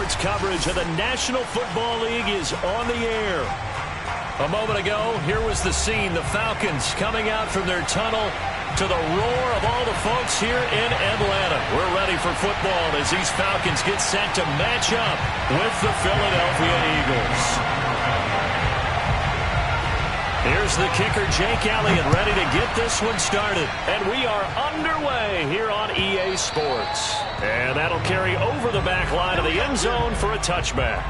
Sports coverage of the National Football League is on the air. A moment ago, here was the scene. The Falcons coming out from their tunnel to the roar of all the folks here in Atlanta. We're ready for football as these Falcons get set to match up with the Philadelphia Eagles. Here's the kicker, Jake Elliott, ready to get this one started. And we are underway here on EA Sports. And that'll carry over the back line of the end zone for a touchback.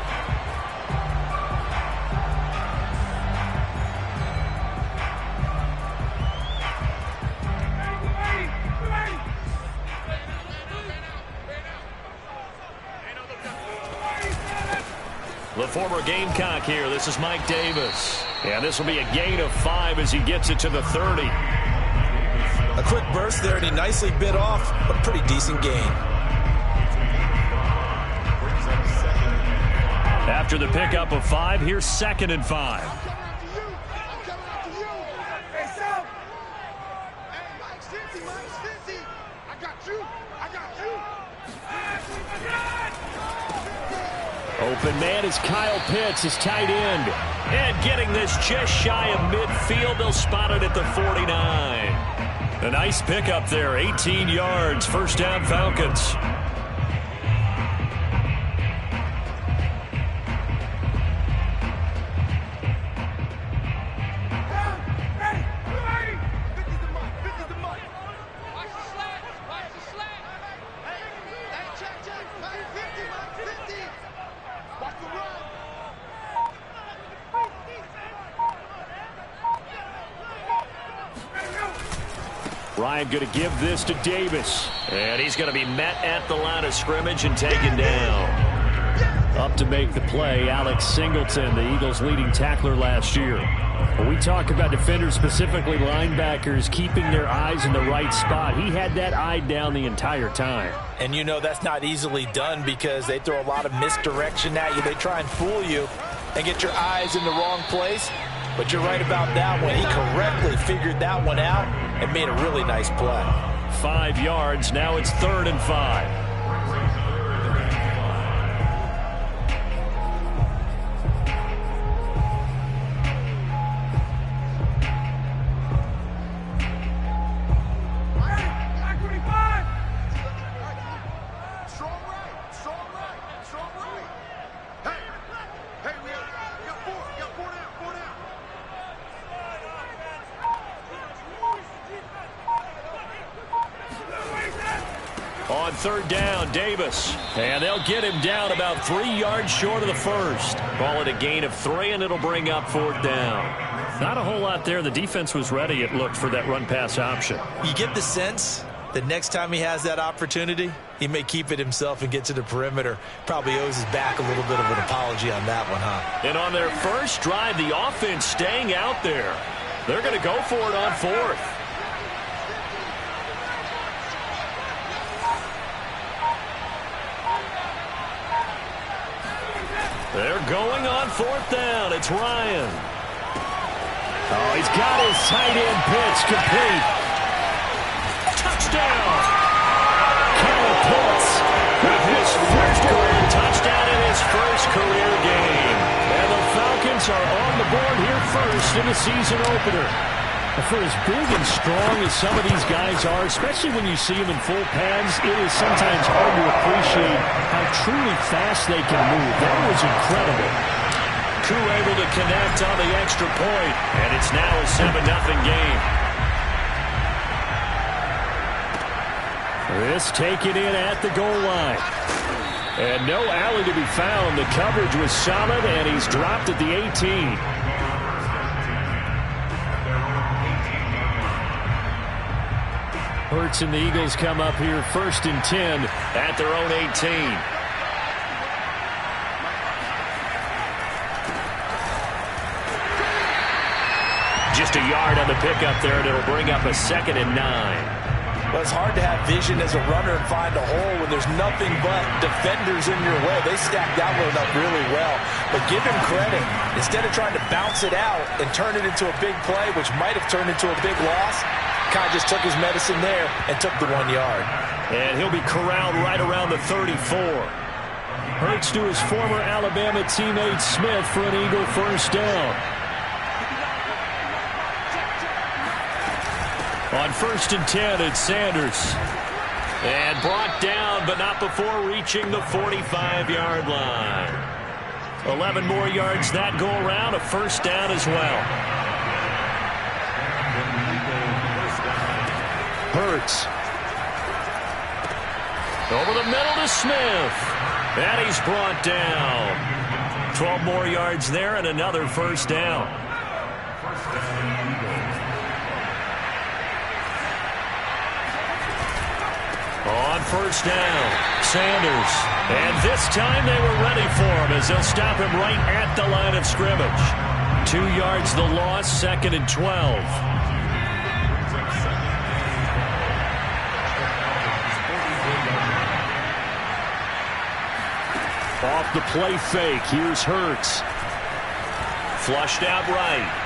The former Gamecock here. This is Mike Davis. And this will be a gain of 5 as he gets it to the 30. A quick burst there, and he nicely bit off a pretty decent gain. After the pickup of 5, here's 2nd and 5. Open man is Kyle Pitts, his tight end. And getting this just shy of midfield, they'll spot it at the 49. A nice pickup there, 18 yards, first down Falcons. Ryan going to give this to Davis. And he's going to be met at the line of scrimmage and taken down. Up to make the play, Alex Singleton, the Eagles' leading tackler last year. When we talk about defenders, specifically linebackers, keeping their eyes in the right spot, he had that eye down the entire time. And you know that's not easily done because they throw a lot of misdirection at you. They try and fool you and get your eyes in the wrong place. But you're right about that one. He correctly figured that one out and made a really nice play. 5 yards. Now it's 3rd and 5. On 3rd down, Davis. And they'll get him down about 3 yards short of the first. Call it a gain of 3, and it'll bring up 4th down. Not a whole lot there. The defense was ready, it looked, for that run-pass option. You get the sense that next time he has that opportunity, he may keep it himself and get to the perimeter. Probably owes his back a little bit of an apology on that one, huh? And on their first drive, the offense staying out there. They're going to go for it on 4th. They're going on 4th down. It's Ryan. Oh, he's got his tight end pitch complete. Touchdown. Kyle Pitts with his first career touchdown in his first career game. And the Falcons are on the board here first in the season opener. For as big and strong as some of these guys are, especially when you see them in full pads, it is sometimes hard to appreciate how truly fast they can move. That was incredible. Crew able to connect on the extra point, and it's now a 7-0 game. This taken in at the goal line. And no alley to be found. The coverage was solid, and he's dropped at the 18. Hurts and the Eagles come up here 1st and 10 at their own 18. Just a yard on the pickup there, and it'll bring up a 2nd and 9. Well, it's hard to have vision as a runner and find a hole when there's nothing but defenders in your way. They stacked that one up really well. But give him credit. Instead of trying to bounce it out and turn it into a big play, which might have turned into a big loss, kind of just took his medicine there and took the 1 yard. And he'll be corralled right around the 34. Hurts to his former Alabama teammate Smith for an Eagle first down. On 1st and 10, it's Sanders. And brought down, but not before reaching the 45-yard line. 11 more yards that go around, a first down as well. Hurts. Over the middle to Smith. And he's brought down. 12 more yards there and another first down. On first down, Sanders. And this time they were ready for him as they'll stop him right at the line of scrimmage. 2 yards the loss, 2nd and 12. Off the play fake, here's Hurts. Flushed out right.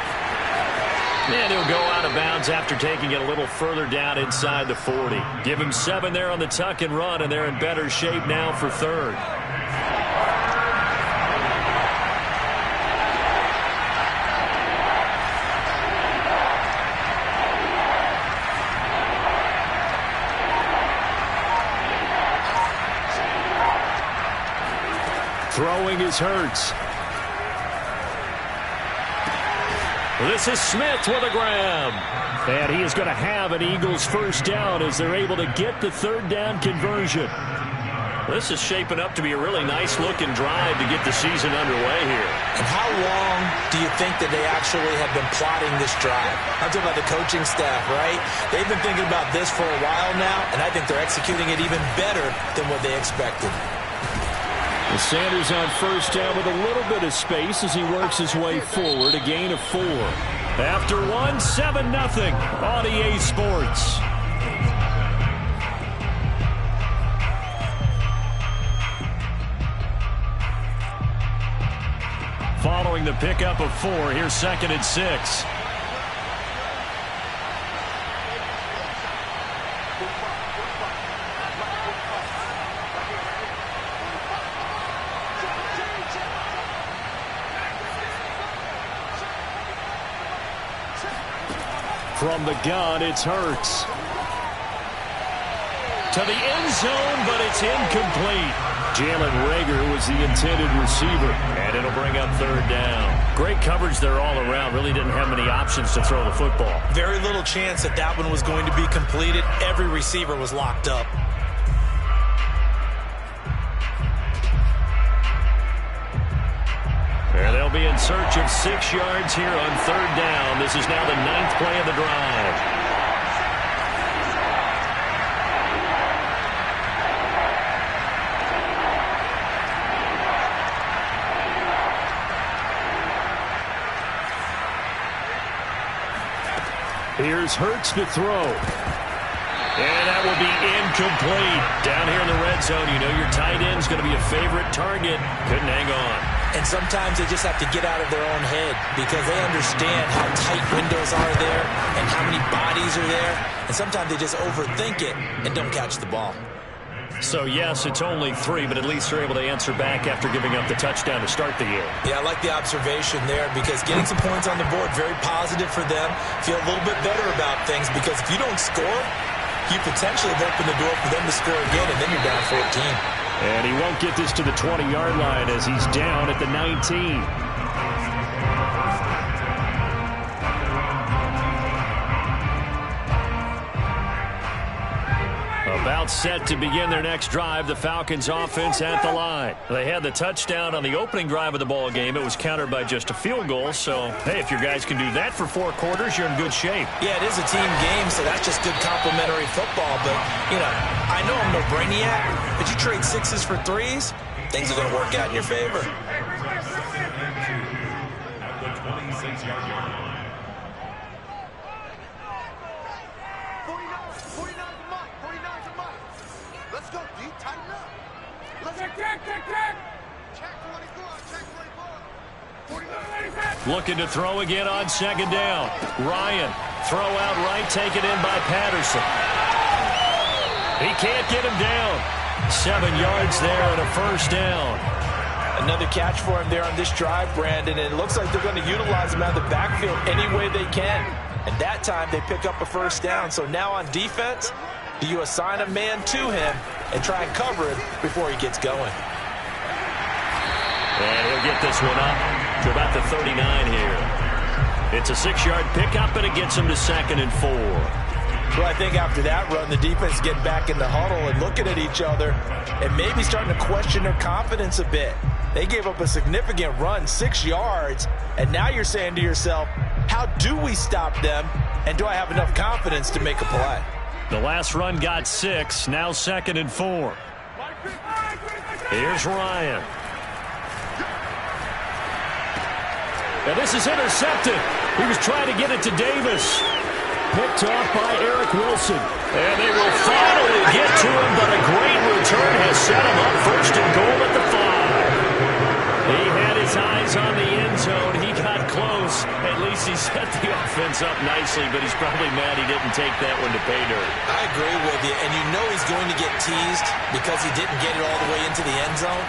And he'll go out of bounds after taking it a little further down inside the 40. Give him 7 there on the tuck and run, and they're in better shape now for 3rd. Throwing is Hurts. This is Smith with a grab. And he is going to have an Eagles first down as they're able to get the 3rd down conversion. This is shaping up to be a really nice-looking drive to get the season underway here. And how long do you think that they actually have been plotting this drive? I'm talking about the coaching staff, right? They've been thinking about this for a while now, and I think they're executing it even better than what they expected. Sanders on first down with a little bit of space as he works his way forward. A gain of 4. After 1, 7-0 on EA Sports. Following the pickup of 4, here's 2nd and 6. From the gun, it's Hurts. To the end zone, but it's incomplete. Jalen Reagor was the intended receiver, and it'll bring up 3rd down. Great coverage there all around. Really didn't have many options to throw the football. Very little chance that that one was going to be completed. Every receiver was locked up. And they'll be in search of 6 yards here on 3rd down. This is now the 9th play of the drive. Here's Hurts to throw. And that will be incomplete. Down here in the red zone, you know your tight end's going to be a favorite target. Couldn't hang on. And sometimes they just have to get out of their own head because they understand how tight windows are there and how many bodies are there. And sometimes they just overthink it and don't catch the ball. So, yes, it's only 3, but at least they're able to answer back after giving up the touchdown to start the game. Yeah, I like the observation there because getting some points on the board, very positive for them. Feel a little bit better about things because if you don't score, you potentially have opened the door for them to score again, and then you're down 14. And he won't get this to the 20-yard line as he's down at the 19. About set to begin their next drive, the Falcons offense at the line. They had the touchdown on the opening drive of the ball game. It was countered by just a field goal. So, hey, if your guys can do that for 4 quarters, you're in good shape. Yeah, it is a team game, so that's just good complimentary football. But, you know, I know I'm no brainiac, but you trade 6s for 3s, things are going to work out in your favor. At the 26-yard line. 49's a Mike. 49's a Mike. Let's go, D. Tighten up. Let's check. Check 24. Check 24. Looking to throw again on 2nd down. Ryan, throw out right, taken in by Patterson. He can't get him down. 7 yards there and a first down. Another catch for him there on this drive, Brandon, and it looks like they're going to utilize him out of the backfield any way they can. And that time they pick up a first down. So now on defense, do you assign a man to him and try and cover him before he gets going? And he'll get this one up to about the 39 here. It's a 6-yard pickup, and it gets him to 2nd and 4. Well, I think after that run, the defense getting back in the huddle and looking at each other and maybe starting to question their confidence a bit. They gave up a significant run, 6 yards, and now you're saying to yourself, how do we stop them, and do I have enough confidence to make a play? The last run got 6, now 2nd and 4. Here's Ryan. And this is intercepted. He was trying to get it to Davis. Picked off by Eric Wilson. And they will finally get to him, but a great return has set him up 1st and goal at the 5. He had his eyes on the end zone. He got close. At least he set the offense up nicely, but he's probably mad he didn't take that one to pay dirt. I agree with you, and you know he's going to get teased because he didn't get it all the way into the end zone.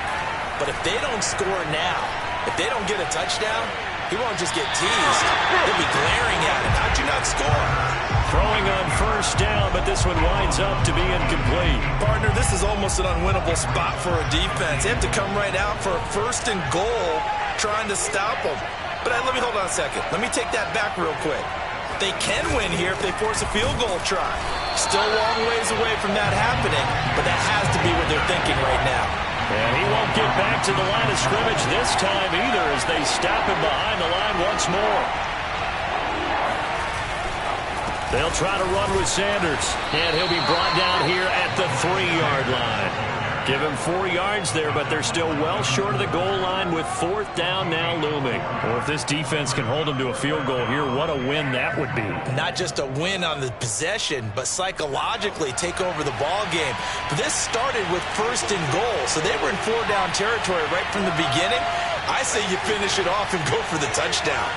But if they don't score now, if they don't get a touchdown, he won't just get teased. They'll be glaring at him. How'd you not score? Throwing on 1st down, but this one winds up to be incomplete. Partner, this is almost an unwinnable spot for a defense. They have to come right out for a 1st and goal trying to stop them. But let me hold on a second. Let me take that back real quick. They can win here if they force a field goal try. Still a long ways away from that happening, but that has to be what they're thinking right now. And he won't get back to the line of scrimmage this time either as they stop him behind the line once more. They'll try to run with Sanders, and he'll be brought down here at the 3-yard line. Give him 4 yards there, but they're still well short of the goal line with 4th down now looming. Well, if this defense can hold them to a field goal here, what a win that would be. Not just a win on the possession, but psychologically take over the ball game. But this started with 1st and goal, so they were in 4-down territory right from the beginning. I say you finish it off and go for the touchdown.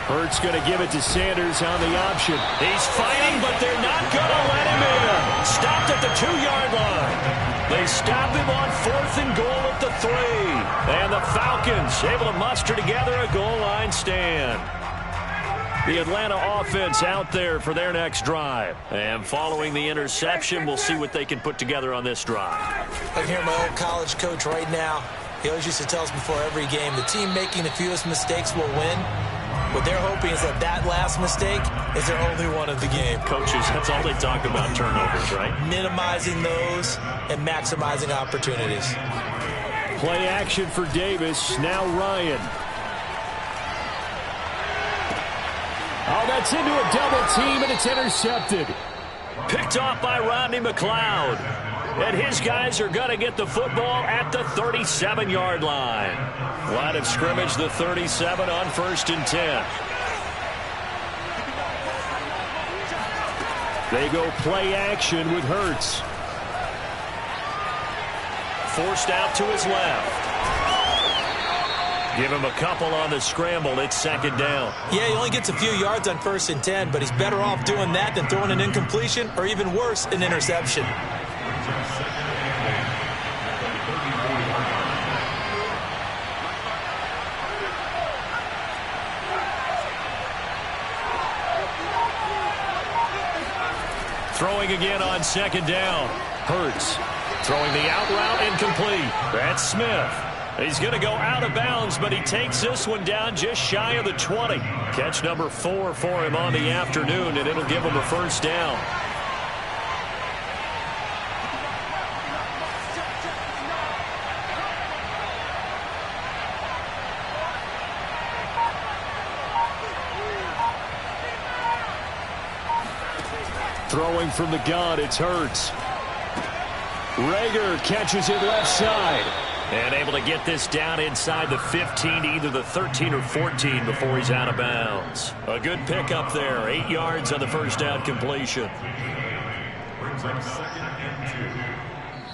Hurts going to give it to Sanders on the option. He's fighting, but they're not going to let him in. Stopped at the 2-yard line. They stop him on 4th and goal at the 3. And the Falcons able to muster together a goal line stand. The Atlanta offense out there for their next drive. And following the interception, we'll see what they can put together on this drive. I can hear my old college coach right now. He always used to tell us before every game, the team making the fewest mistakes will win. What they're hoping is that last mistake is their only one of the game. Coaches, that's all they talk about, turnovers, right? Minimizing those and maximizing opportunities. Play action for Davis. Now Ryan. Oh, that's into a double team, and it's intercepted. Picked off by Rodney McLeod. And his guys are going to get the football at the 37-yard line. Line of scrimmage, the 37 on 1st and 10. They go play action with Hurts. Forced out to his left. Give him a couple on the scramble. It's 2nd down. Yeah, he only gets a few yards on 1st and 10, but he's better off doing that than throwing an incompletion or even worse, an interception. Throwing again on 2nd down. Hurts throwing the out route incomplete. That's Smith. He's going to go out of bounds, but he takes this one down just shy of the 20. Catch number 4 for him on the afternoon, and it'll give him a 1st down. Throwing from the gun, it's Hurts. Rager catches it left side. And able to get this down inside the 15 to either the 13 or 14 before he's out of bounds. A good pickup there. 8 yards on the 1st down completion. Brings up 2nd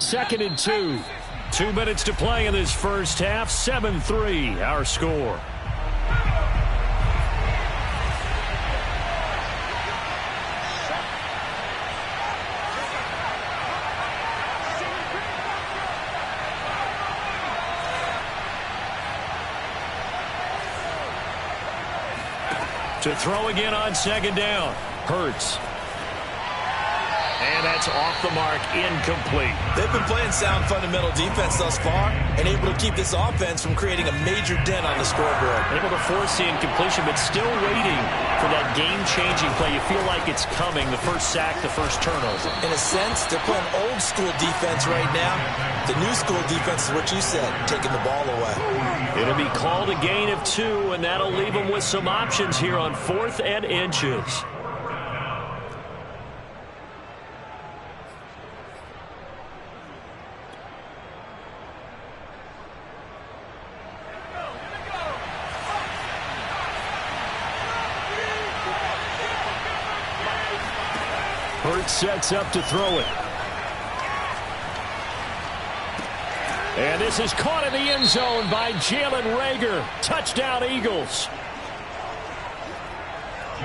and 2. 2nd and 2. 2 minutes to play in this first half. 7-3 our score. To throw again on second down. Hurts. And that's off the mark, incomplete. They've been playing sound fundamental defense thus far and able to keep this offense from creating a major dent on the scoreboard. Able to force the incompletion, but still waiting for that game-changing play. You feel like it's coming, the first sack, the first turnover. In a sense, they're playing old-school defense right now. The new-school defense is what you said, taking the ball away. It'll be called a gain of 2, and that'll leave them with some options here on 4th and inches. Hurts sets up to throw it. And this is caught in the end zone by Jalen Reagor. Touchdown, Eagles.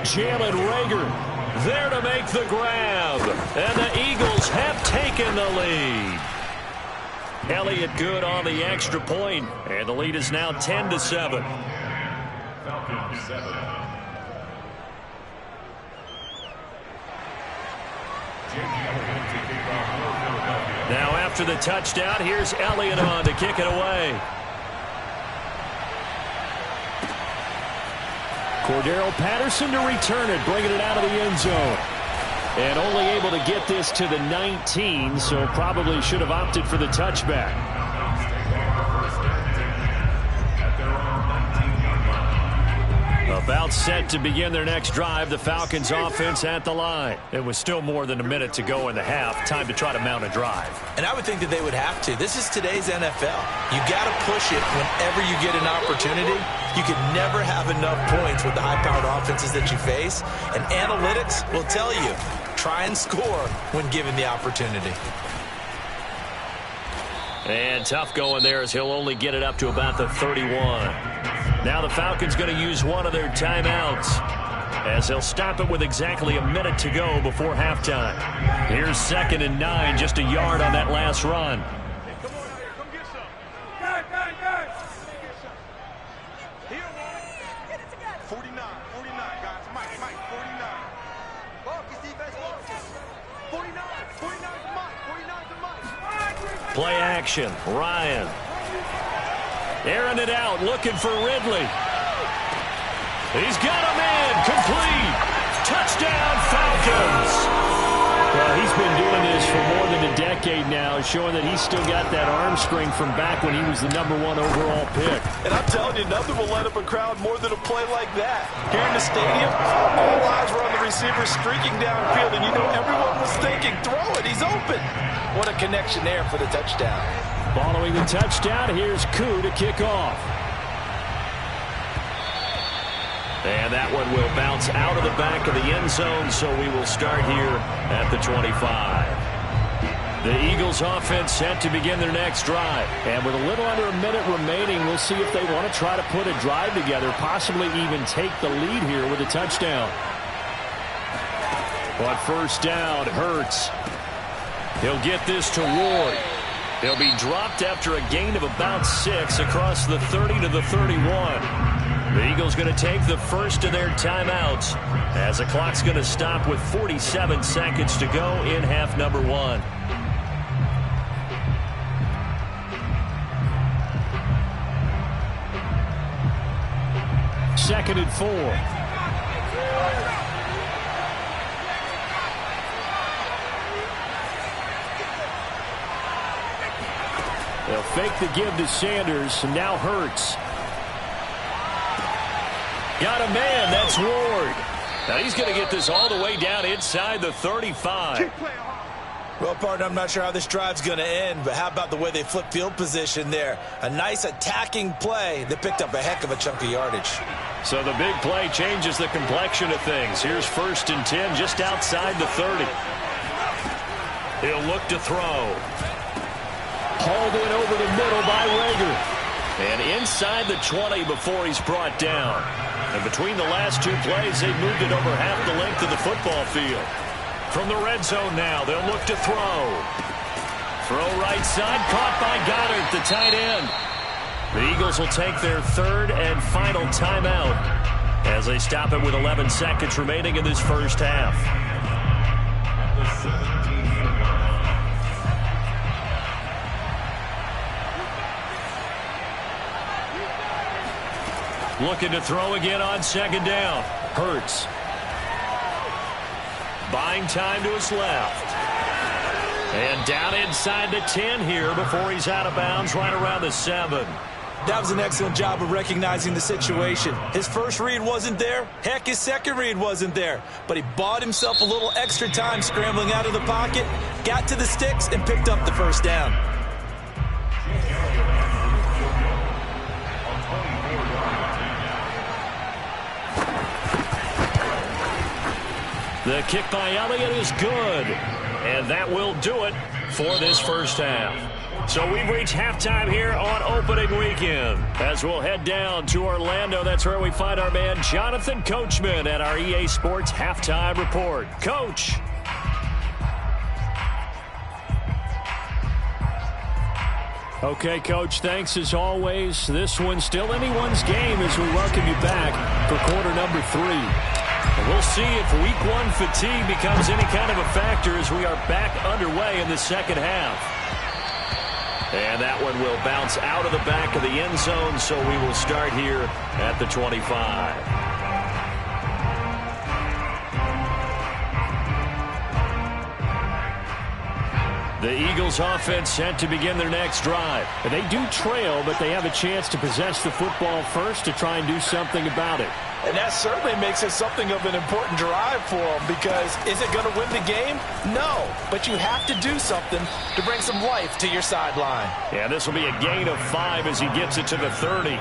Jalen Reagor there to make the grab. And the Eagles have taken the lead. Elliott good on the extra point, and the lead is now 10-7. Falcons 7. Now after the touchdown, here's Elliott on to kick it away. Cordero Patterson to return it, bringing it out of the end zone. And only able to get this to the 19, so probably should have opted for the touchback. About set to begin their next drive, the Falcons offense at the line. It was still more than a minute to go in the half. Time to try to mount a drive. And I would think that they would have to. This is today's NFL. You got to push it whenever you get an opportunity. You can never have enough points with the high-powered offenses that you face. And analytics will tell you, try and score when given the opportunity. And tough going there as he'll only get it up to about the 31. Now the Falcons going to use one of their timeouts as they'll stop it with exactly a minute to go before halftime. Here's 2nd and 9, just a yard on that last run. Hey, come on out here. Come get some. Guys. 49, guys. Mike, 49. Focus, defense, focus. 49 to Mike. 49 to Mike. Play action. Ryan. Airing it out, looking for Ridley. He's got a man, complete. Touchdown, Falcons. Well, he's been doing this for more than a decade now, showing that he's still got that arm strength from back when he was the #1 overall pick. And I'm telling you, nothing will light up a crowd more than a play like that. Here in the stadium, all eyes were on the receiver streaking downfield, and you know everyone was thinking, throw it, he's open. What a connection there for the touchdown. Following the touchdown, here's Koo to kick off. And that one will bounce out of the back of the end zone, so we will start here at the 25. The Eagles offense set to begin their next drive. And with a little under a minute remaining, we'll see if they want to try to put a drive together, possibly even take the lead here with a touchdown. On first down, Hurts. He'll get this to Ward. He'll be dropped after a gain of about 6 across the 30 to the 31. The Eagles going to take the first of their timeouts as the clock's going to stop with 47 seconds to go in half number 1. Second and 4. They'll fake the give to Sanders, and now Hurts. Got a man, that's Ward. Now he's going to get this all the way down inside the 35. Well, partner, I'm not sure how this drive's going to end, but how about the way they flip field position there? A nice attacking play that picked up a heck of a chunk of yardage. So the big play changes the complexion of things. Here's 1st and 10 just outside the 30. He'll look to throw. Hauled in over the middle by Reagor. And inside the 20 before he's brought down. And between the last two plays, they've moved it over half the length of the football field. From the red zone now, they'll look to throw. Throw right side, caught by Goddard, the tight end. The Eagles will take their 3rd and final timeout as they stop it with 11 seconds remaining in this first half. Looking to throw again on second down. Hurts. Buying time to his left. And down inside the 10 here before he's out of bounds right around the 7. That was an excellent job of recognizing the situation. His first read wasn't there. Heck, his second read wasn't there. But he bought himself a little extra time scrambling out of the pocket, got to the sticks, and picked up the first down. The kick by Elliott is good. And that will do it for this first half. So we've reached halftime here on opening weekend. As we'll head down to Orlando, that's where we find our man Jonathan Coachman at our EA Sports Halftime Report. Coach. Okay, Coach, thanks as always. This one's still anyone's game as we welcome you back for quarter number 3. And we'll see if week 1 fatigue becomes any kind of a factor as we are back underway in the second half. And that one will bounce out of the back of the end zone, so we will start here at the 25. The Eagles offense set to begin their next drive. And they do trail, but they have a chance to possess the football first to try and do something about it. And that certainly makes it something of an important drive for them, because is it going to win the game? No, but you have to do something to bring some life to your sideline. Yeah, this will be a gain of 5 as he gets it to the 30.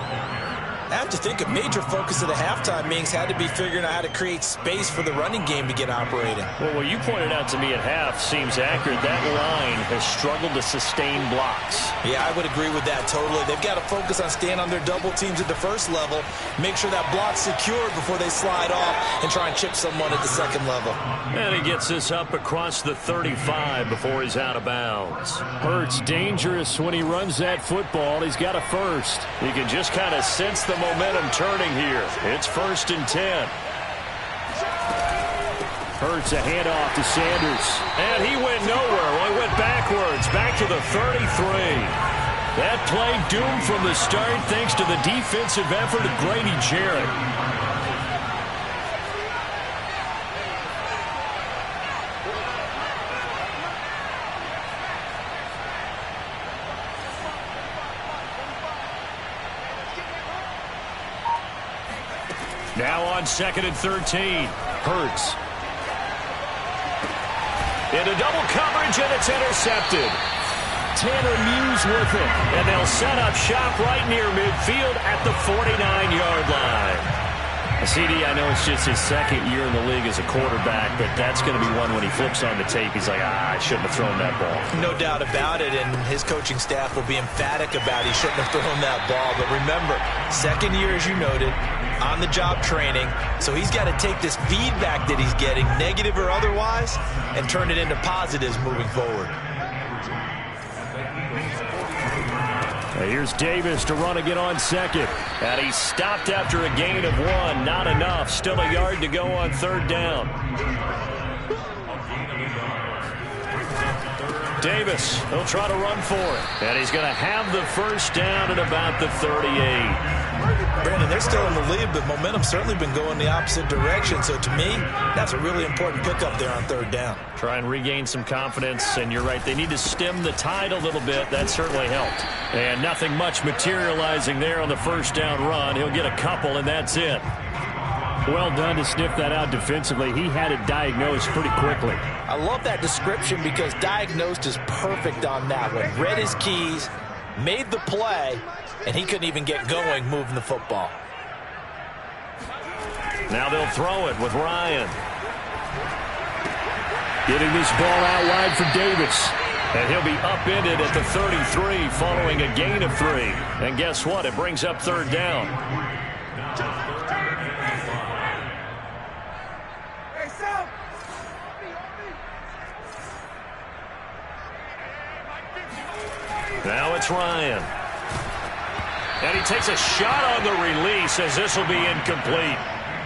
I have to think a major focus of the halftime meetings had to be figuring out how to create space for the running game to get operating. Well, what you pointed out to me at half seems accurate. That line has struggled to sustain blocks. Yeah, I would agree with that totally. They've got to focus on staying on their double teams at the first level, make sure that block's secured before they slide off and try and chip someone at the second level. And he gets this up across the 35 before he's out of bounds. Hurts dangerous when he runs that football. He's got a first. You can just kind of sense the momentum turning here. It's 1st and 10. Hurts a handoff to Sanders. And he went nowhere. Well, he went backwards, back to the 33. That play doomed from the start thanks to the defensive effort of Grady Jarrett. Now on 2nd and 13. Hurts. Into double coverage, and it's intercepted. Tanner Muse with it. And they'll set up shop right near midfield at the 49-yard line. CD, I know it's just his second year in the league as a quarterback, but that's going to be one when he flips on the tape. He's like, I shouldn't have thrown that ball. No doubt about it, and his coaching staff will be emphatic about he shouldn't have thrown that ball. But remember, second year, as you noted, on-the-job training, so he's got to take this feedback that he's getting, negative or otherwise, and turn it into positives moving forward. Here's Davis to run again on 2nd. And he stopped after a gain of 1. Not enough. Still a yard to go on 3rd down. Davis, he'll try to run for it. And he's going to have the first down at about the 38. Brandon, they're still in the lead, but momentum's certainly been going the opposite direction. So to me, that's a really important pickup there on 3rd down. Try and regain some confidence, and you're right, they need to stem the tide a little bit. That certainly helped. And nothing much materializing there on the first down run. He'll get a couple, and that's it. Well done to sniff that out defensively. He had it diagnosed pretty quickly. I love that description because diagnosed is perfect on that one. Read his keys, made the play, and he couldn't even get going moving the football. Now they'll throw it with Ryan. Getting this ball out wide for Davis. And he'll be upended at the 33 following a gain of 3. And guess what? It brings up 3rd down. Now it's Ryan. And he takes a shot on the release as this will be incomplete.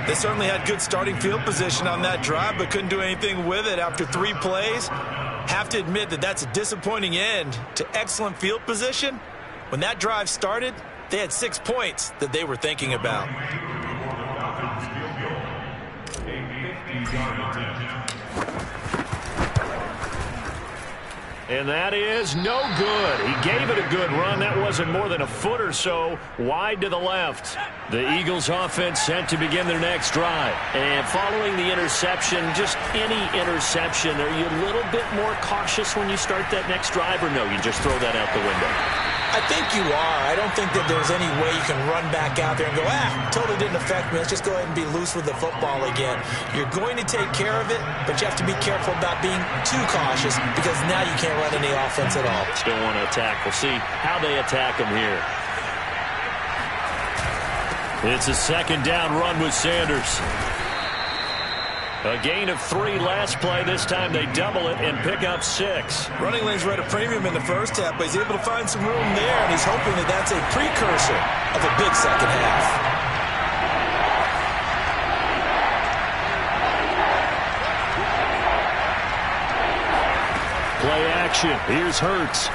They certainly had good starting field position on that drive, but couldn't do anything with it after 3 plays. Have to admit that that's a disappointing end to excellent field position. When that drive started, they had 6 points that they were thinking about. And that is no good. He gave it a good run. That wasn't more than a foot or so wide to the left. The Eagles offense set to begin their next drive. And following the interception, just any interception, are you a little bit more cautious when you start that next drive, or no, you just throw that out the window? I think you are. I don't think that there's any way you can run back out there and go, totally didn't affect me. Let's just go ahead and be loose with the football again. You're going to take care of it, but you have to be careful about being too cautious because now you can't run any offense at all. Still want to attack. We'll see how they attack them here. It's a second down run with Sanders. A gain of 3 last play. This time they double it and pick up 6. Running lanes were at a premium in the first half, but he's able to find some room there, and he's hoping that that's a precursor of a big second half. Play action. Here's Hurts.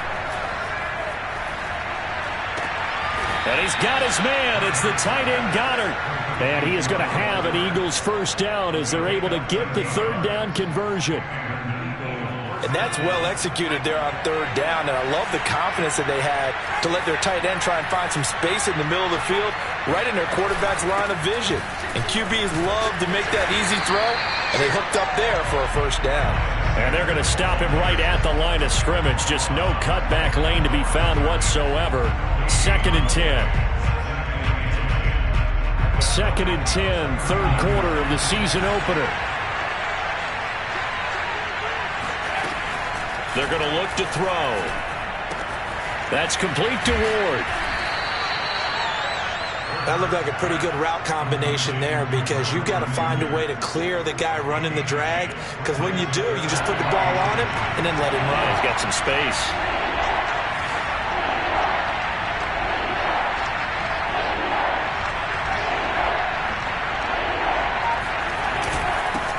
And he's got his man. It's the tight end Goddard. And he is going to have an Eagles first down as they're able to get the third down conversion. And that's well executed there on third down. And I love the confidence that they had to let their tight end try and find some space in the middle of the field, right in their quarterback's line of vision. And QBs love to make that easy throw, and they hooked up there for a first down. And they're going to stop him right at the line of scrimmage. Just no cutback lane to be found whatsoever. 2nd and 10. 2nd and 10, third quarter of the season opener. They're going to look to throw. That's complete to Ward. That looked like a pretty good route combination there because you've got to find a way to clear the guy running the drag, because when you do, you just put the ball on him and then let him run. He's got some space.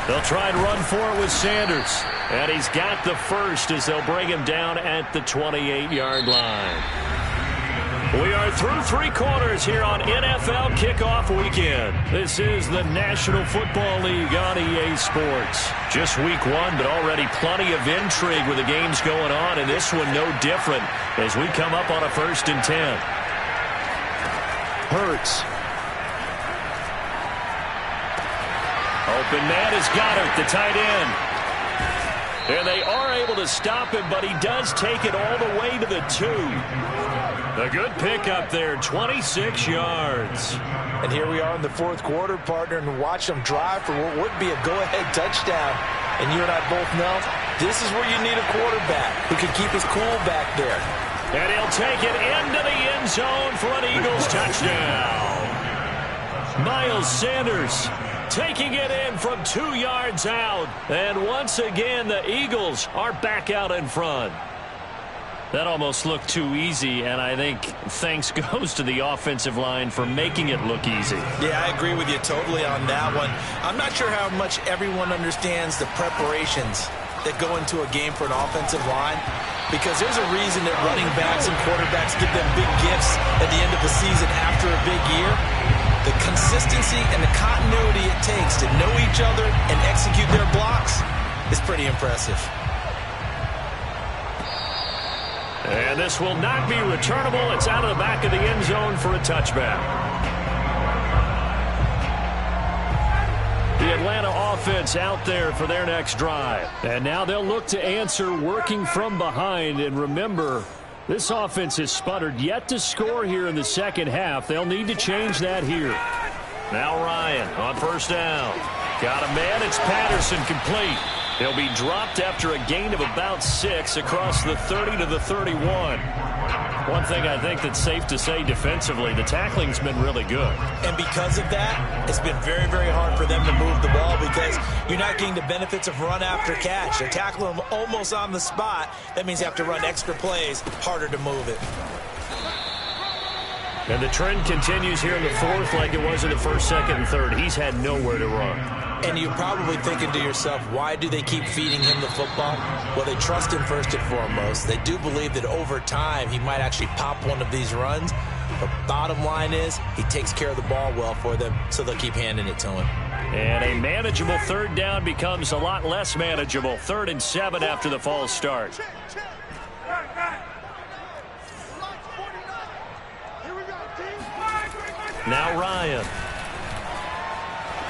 They'll try and run for it with Sanders. And he's got the first as they'll bring him down at the 28-yard line. We are through 3 quarters here on NFL Kickoff Weekend. This is the National Football League on EA Sports. Just week 1, but already plenty of intrigue with the games going on, and this one no different as we come up on a 1st and 10. Hurts. Open man is Goddard, the tight end. And they are able to stop him, but he does take it all the way to the 2. A good pickup there, 26 yards. And here we are in the 4th quarter, partner, and watch them drive for what would be a go-ahead touchdown. And you and I both know this is where you need a quarterback who can keep his cool back there. And he'll take it into the end zone for an Eagles touchdown. Miles Sanders taking it in from 2 yards out. And once again, the Eagles are back out in front. That almost looked too easy, and I think thanks goes to the offensive line for making it look easy. Yeah, I agree with you totally on that one. I'm not sure how much everyone understands the preparations that go into a game for an offensive line, because there's a reason that running backs and quarterbacks give them big gifts at the end of the season after a big year. The consistency and the continuity it takes to know each other and execute their blocks is pretty impressive. And this will not be returnable. It's out of the back of the end zone for a touchback. The Atlanta offense out there for their next drive. And now they'll look to answer working from behind. And remember, this offense has sputtered yet to score here in the second half. They'll need to change that here. Now Ryan on first down. Got a man. It's Patterson, complete. He'll be dropped after a gain of about 6 across the 30 to the 31. One thing I think that's safe to say defensively, the tackling's been really good. And because of that, it's been very, very hard for them to move the ball because you're not getting the benefits of run after catch. They're tackling them almost on the spot. That means you have to run extra plays, harder to move it. And the trend continues here in the fourth like it was in the first, second, and third. He's had nowhere to run. And you're probably thinking to yourself, why do they keep feeding him the football? Well, they trust him first and foremost. They do believe that over time he might actually pop one of these runs. But bottom line is he takes care of the ball well for them, so they'll keep handing it to him. And a manageable third down becomes a lot less manageable. 3rd and 7 after the false start. Now Ryan.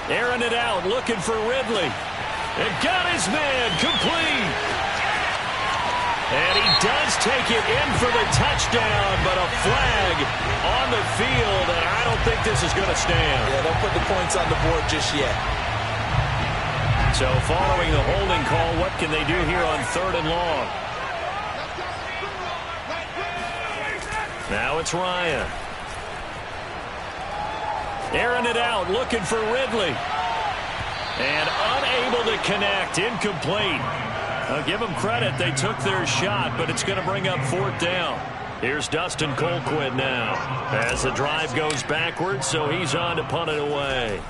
Airing it out, looking for Ridley. And got his man, complete. And he does take it in for the touchdown, but a flag on the field, and I don't think this is going to stand. Yeah, don't put the points on the board just yet. So following the holding call, what can they do here on 3rd and long? Now it's Ryan. Airing it out, looking for Ridley. And unable to connect, incomplete. I'll give them credit, they took their shot, but it's going to bring up 4th down. Here's Dustin Colquitt now. As the drive goes backwards, so he's on to punt it away.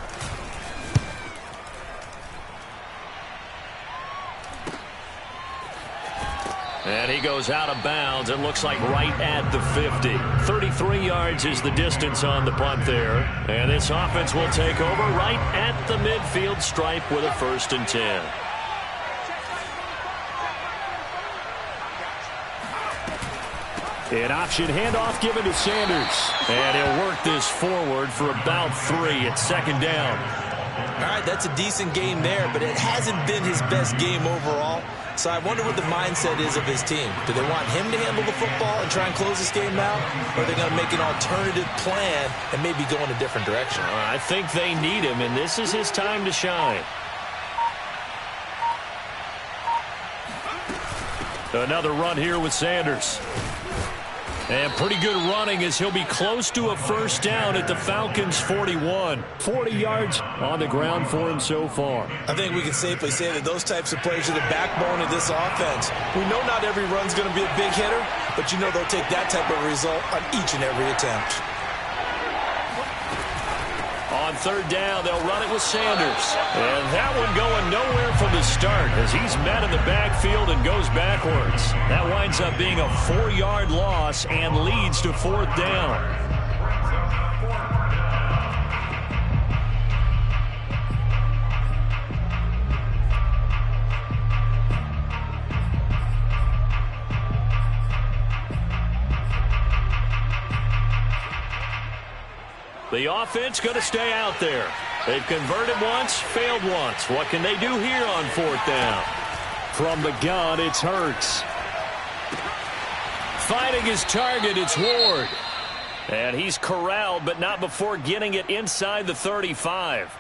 And he goes out of bounds. It looks like right at the 50. 33 yards is the distance on the punt there. And this offense will take over right at the midfield stripe with a 1st and 10. An option handoff given to Sanders. And he'll work this forward for about 3 at 2nd down. All right, that's a decent game there, but it hasn't been his best game overall. So I wonder what the mindset is of his team. Do they want him to handle the football and try and close this game out? Or are they going to make an alternative plan and maybe go in a different direction? I think they need him, and this is his time to shine. Another run here with Sanders. And pretty good running as he'll be close to a 1st down at the Falcons' 41. 40 yards on the ground for him so far. I think we can safely say that those types of plays are the backbone of this offense. We know not every run's going to be a big hitter, but you know they'll take that type of result on each and every attempt. On 3rd down, they'll run it with Sanders. And that one going nowhere from the start as he's met in the backfield and goes backwards. That winds up being a 4-yard loss and leads to 4th down. The offense going to stay out there. They've converted once, failed once. What can they do here on 4th down? From the gun, it's Hurts. Finding his target, it's Ward. And he's corralled, but not before getting it inside the 35.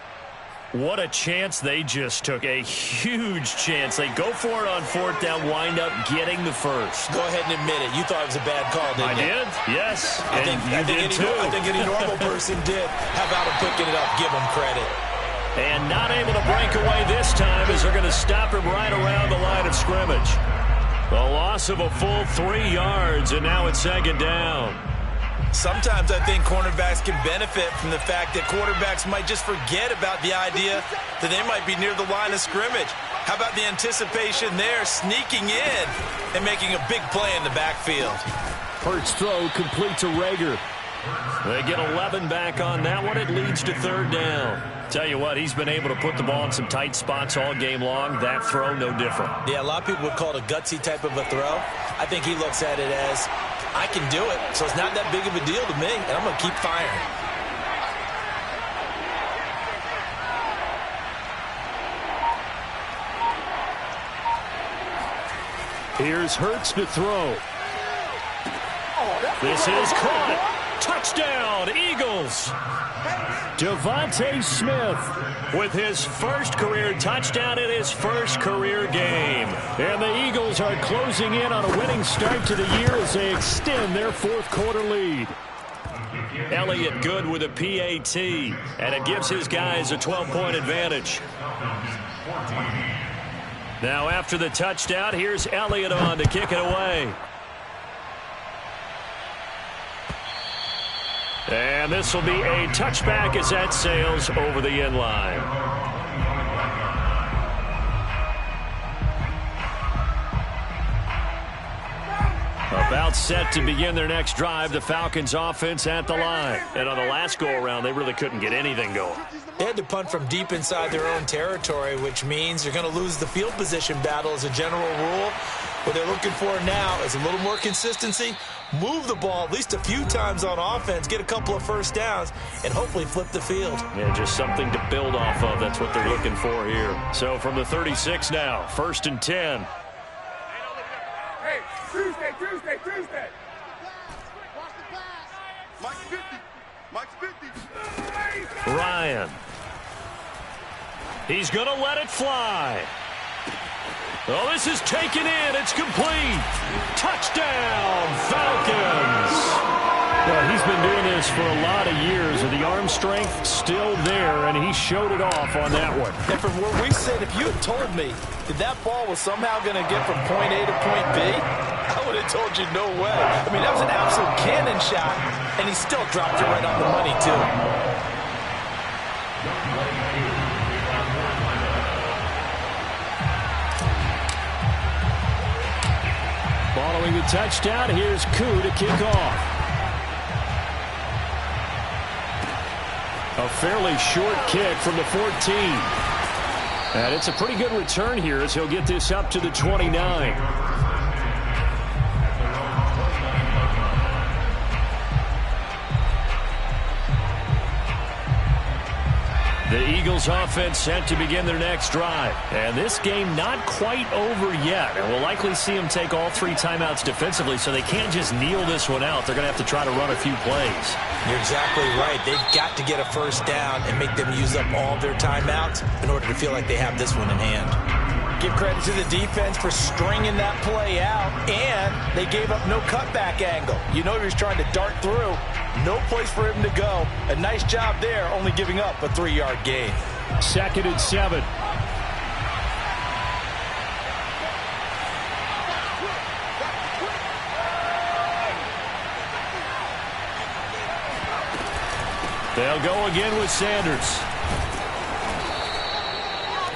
What a chance they just took. A huge chance. They go for it on 4th down, wind up getting the 1st. Go ahead and admit it. You thought it was a bad call, didn't you? I did? Yes. I think any normal person did. How about him picking it up? Give him credit. And not able to break away this time as they're going to stop him right around the line of scrimmage. The loss of a full 3 yards, and now it's 2nd down. Sometimes I think cornerbacks can benefit from the fact that quarterbacks might just forget about the idea that they might be near the line of scrimmage. How about the anticipation there, sneaking in and making a big play in the backfield? Hurts throw complete to Rager. They get 11 back on that one. It leads to 3rd down. Tell you what, he's been able to put the ball in some tight spots all game long. That throw, no different. Yeah, a lot of people would call it a gutsy type of a throw. I think he looks at it as, I can do it, so it's not that big of a deal to me, and I'm going to keep firing. Here's Hurts to throw. This is caught. Touchdown, Eagles. Devontae Smith with his 1st career touchdown in his 1st career game. And the Eagles are closing in on a winning start to the year as they extend their 4th quarter lead. Elliott good with a PAT, and it gives his guys a 12-point advantage. Now after the touchdown, here's Elliott on to kick it away. And this will be a touchback as that sails over the end line. About set to begin their next drive, the Falcons offense at the line. And on the last go-around, they really couldn't get anything going. They had to punt from deep inside their own territory, which means you're going to lose the field position battle as a general rule. What they're looking for now is a little more consistency, move the ball at least a few times on offense, get a couple of first downs, and hopefully flip the field. Yeah, just something to build off of. That's what they're looking for here. So from the 36 now, 1st and 10. Hey, Tuesday. Watch the pass. Mike's 50. Ryan. He's going to let it fly. Oh, this is taken in. It's complete. Touchdown, Falcons. Well, he's been doing this for a lot of years, and the arm strength still there, and he showed it off on that one. And from where we sit, if you had told me that that ball was somehow going to get from point A to point B, I would have told you no way. I mean, that was an absolute cannon shot, and he still dropped it right on the money, too. Following the touchdown, here's Koo to kick off. A fairly short kick from the 14. And it's a pretty good return here as he'll get this up to the 29. The Eagles offense set to begin their next drive. And this game not quite over yet. And we'll likely see them take all 3 timeouts defensively, so they can't just kneel this one out. They're going to have to try to run a few plays. You're exactly right. They've got to get a first down and make them use up all their timeouts in order to feel like they have this one in hand. Give credit to the defense for stringing that play out, and they gave up no cutback angle. You know he was trying to dart through. No place for him to go. A nice job there, only giving up a 3-yard gain. 2nd and 7. They'll go again with Sanders.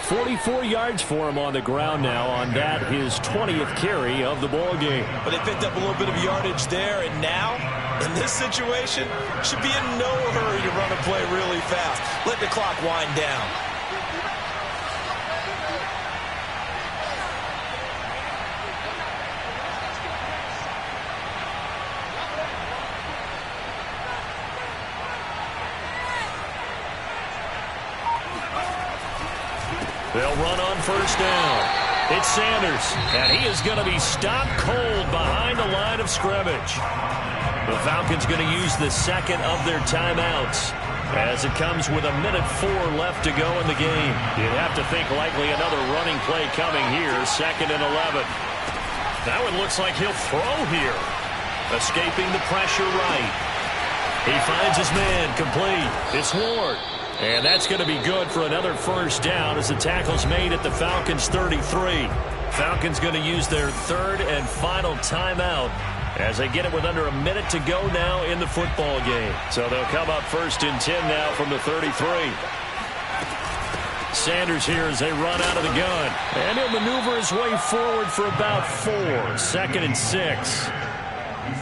44 yards for him on the ground now on that, his 20th carry of the ball game. But they picked up a little bit of yardage there, and now, in this situation, should be in no hurry to run a play really fast. Let the clock wind down. They'll run on first down. It's Sanders, and he is going to be stopped cold behind the line of scrimmage. The Falcons going to use the second of their timeouts as it comes with 1:04 left to go in the game. You'd have to think likely another running play coming here, 2nd and 11. That one looks like he'll throw here. Escaping the pressure right. He finds his man complete. It's Ward. And that's going to be good for another first down as the tackle's made at the Falcons' 33. Falcons going to use their 3rd and final timeout as they get it with under a minute to go now in the football game. So they'll come up 1st and 10 now from the 33. Sanders here as they run out of the gun. And he'll maneuver his way forward for about 4. 2nd and 6.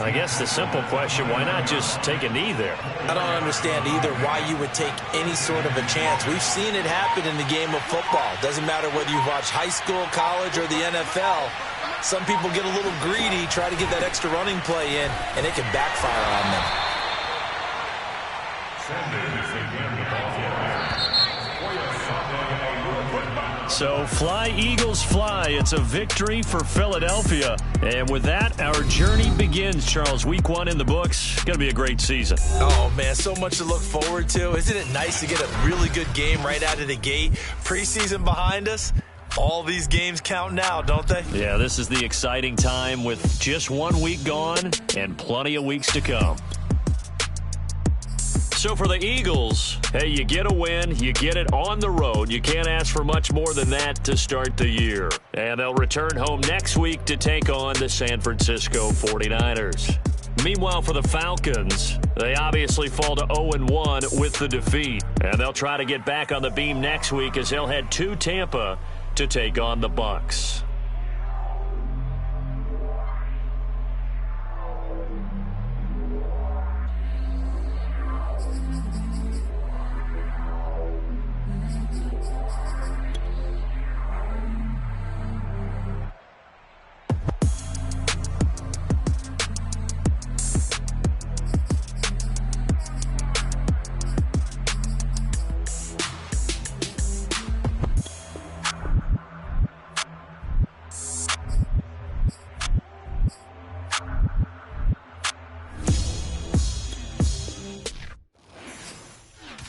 I guess the simple question, why not just take a knee there? I don't understand either why you would take any sort of a chance. We've seen it happen in the game of football. Doesn't matter whether you watch high school, college, or the NFL. Some people get a little greedy, try to get that extra running play in, and it can backfire on them. So fly, Eagles, fly. It's a victory for Philadelphia. And with that, our journey begins, Charles. Week 1 in the books. Going to be a great season. Oh, man, so much to look forward to. Isn't it nice to get a really good game right out of the gate? Preseason behind us. All these games count now, don't they? Yeah, this is the exciting time with just 1 week gone and plenty of weeks to come. So for the Eagles, hey, you get a win, you get it on the road. You can't ask for much more than that to start the year. And they'll return home next week to take on the San Francisco 49ers. Meanwhile, for the Falcons, they obviously fall to 0-1 with the defeat. And they'll try to get back on the beam next week as they'll head to Tampa to take on the Bucs.